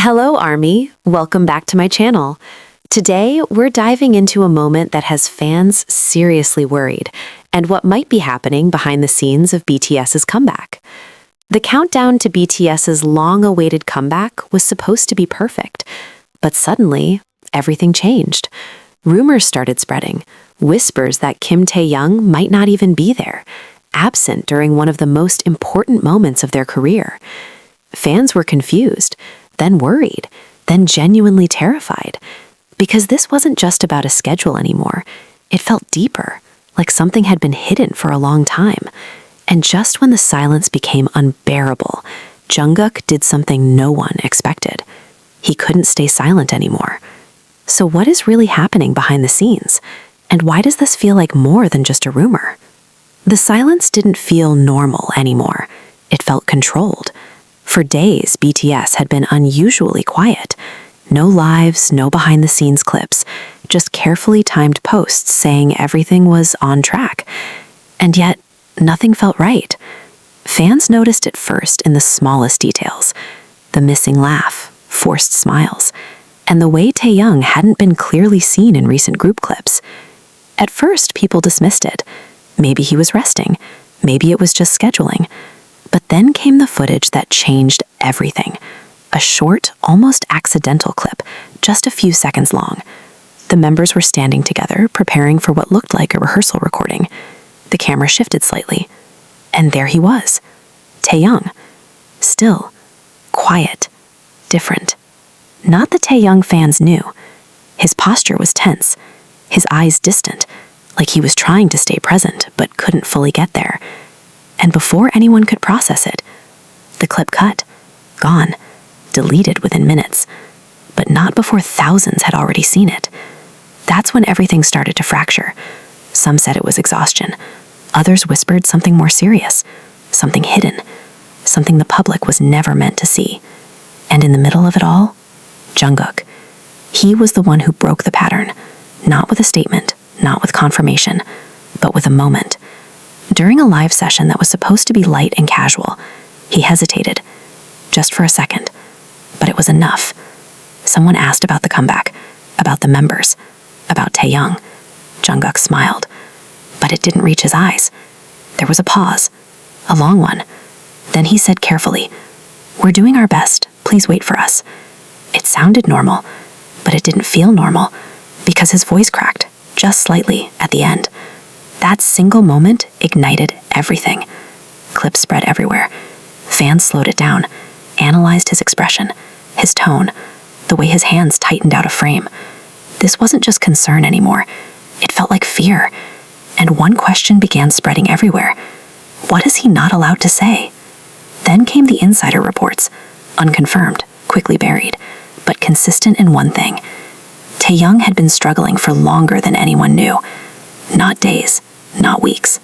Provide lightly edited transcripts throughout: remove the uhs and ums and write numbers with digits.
Hello, Army. Welcome back to my channel. Today, we're diving into a moment that has fans seriously worried and what might be happening behind the scenes of BTS's comeback. The countdown to BTS's long-awaited comeback was supposed to be perfect, but suddenly, everything changed. Rumors started spreading, whispers that Kim Taehyung might not even be there, absent during one of the most important moments of their career. Fans were confused, then worried, then genuinely terrified, because this wasn't just about a schedule anymore. It felt deeper, like something had been hidden for a long time. And just when the silence became unbearable, Jungkook did something no one expected. He couldn't stay silent anymore. So what is really happening behind the scenes? And why does this feel like more than just a rumor? The silence didn't feel normal anymore. It felt controlled. For days, BTS had been unusually quiet. No lives, no behind-the-scenes clips, just carefully timed posts saying everything was on track. And yet, nothing felt right. Fans noticed it first in the smallest details. The missing laugh, forced smiles, and the way Taehyung hadn't been clearly seen in recent group clips. At first, people dismissed it. Maybe he was resting. Maybe it was just scheduling. But then came the footage that changed everything. A short, almost accidental clip, just a few seconds long. The members were standing together, preparing for what looked like a rehearsal recording. The camera shifted slightly, and there he was, Taehyung. Still, quiet, different. Not the Taehyung fans knew. His posture was tense, his eyes distant, like he was trying to stay present but couldn't fully get there. And before anyone could process it, the clip cut, gone, deleted within minutes, but not before thousands had already seen it. That's when everything started to fracture. Some said it was exhaustion. Others whispered something more serious, something hidden, something the public was never meant to see. And in the middle of it all, Jungkook. He was the one who broke the pattern, not with a statement, not with confirmation, but with a moment. During a live session that was supposed to be light and casual, he hesitated, just for a second, but it was enough. Someone asked about the comeback, about the members, about Taehyung. Jungkook smiled, but it didn't reach his eyes. There was a pause, a long one. Then he said carefully, "We're doing our best, please wait for us." It sounded normal, but it didn't feel normal, because his voice cracked, just slightly, at the end. That single moment ignited everything. Clips spread everywhere. Fans slowed it down, analyzed his expression, his tone, the way his hands tightened out of frame. This wasn't just concern anymore. It felt like fear. And one question began spreading everywhere. What is he not allowed to say? Then came the insider reports, unconfirmed, quickly buried, but consistent in one thing. Taehyung had been struggling for longer than anyone knew. Not days, not weeks,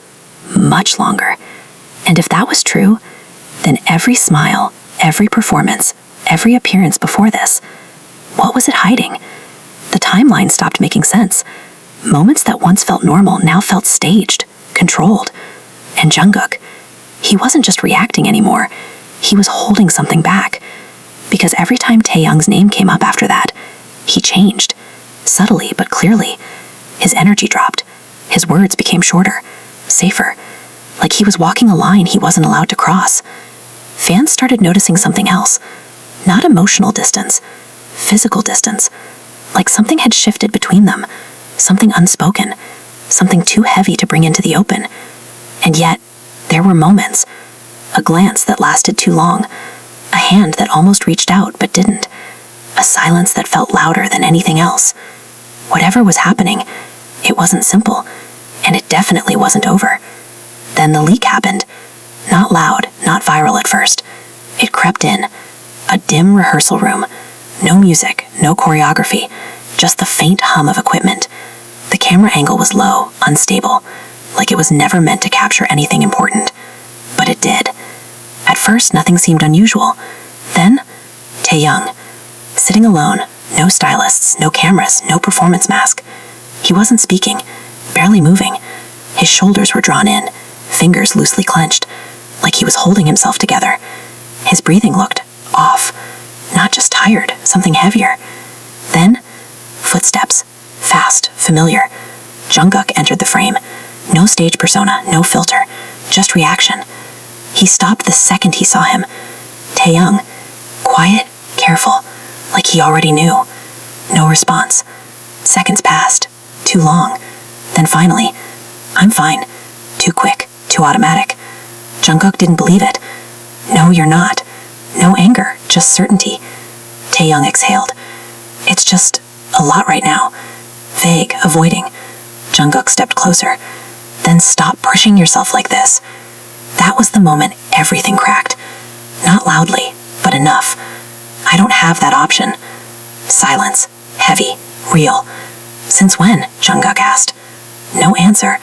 much longer. And if that was true, then every smile, every performance, every appearance before this, what was it hiding? The timeline stopped making sense. Moments that once felt normal now felt staged, controlled. And Jungkook, he wasn't just reacting anymore, he was holding something back. Because every time Taehyung's name came up after that, he changed, subtly but clearly. His energy dropped. His words became shorter, safer, like he was walking a line he wasn't allowed to cross. Fans started noticing something else. Not emotional distance, physical distance. Like something had shifted between them, something unspoken, something too heavy to bring into the open. And yet, there were moments. A glance that lasted too long, a hand that almost reached out but didn't, a silence that felt louder than anything else. Whatever was happening, it wasn't simple, and it definitely wasn't over. Then the leak happened. Not loud, not viral at first. It crept in. A dim rehearsal room. No music, no choreography, just the faint hum of equipment. The camera angle was low, unstable, like it was never meant to capture anything important. But it did. At first, nothing seemed unusual. Then, Taehyung, sitting alone, no stylists, no cameras, no performance mask. He wasn't speaking, barely moving. His shoulders were drawn in, fingers loosely clenched, like he was holding himself together. His breathing looked off, not just tired, something heavier. Then, footsteps. Fast, familiar. Jungkook entered the frame. No stage persona, no filter, just reaction. He stopped the second he saw him. Taehyung, quiet, careful, like he already knew. No response. Seconds passed. Too long. Then finally, I'm fine. Too quick, too automatic. Jungkook didn't believe it. No, you're not. No anger, just certainty. Taehyung exhaled. It's just a lot right now. Vague, avoiding. Jungkook stepped closer. Then stop pushing yourself like this. That was the moment everything cracked. Not loudly, but enough. I don't have that option. Silence. Heavy. Real. Since when? Jungkook asked. No answer.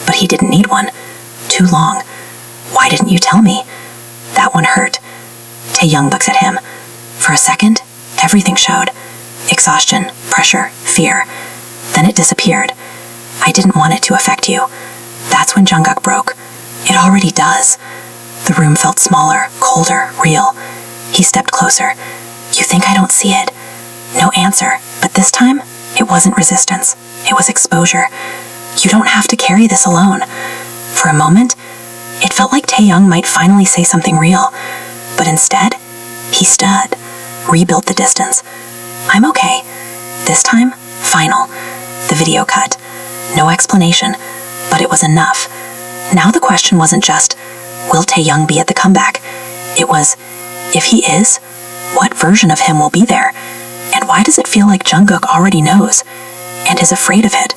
But he didn't need one. Too long. Why didn't you tell me? That one hurt. Taehyung looks at him. For a second, everything showed. Exhaustion, pressure, fear. Then it disappeared. I didn't want it to affect you. That's when Jungkook broke. It already does. The room felt smaller, colder, real. He stepped closer. You think I don't see it? No answer, but this time, it wasn't resistance. It was exposure. You don't have to carry this alone. For a moment, it felt like Taehyung might finally say something real. But instead, he stood, rebuilt the distance. I'm okay. This time, final. The video cut. No explanation, but it was enough. Now the question wasn't just, will Taehyung be at the comeback? It was, if he is, what version of him will be there? And why does it feel like Jungkook already knows and is afraid of it?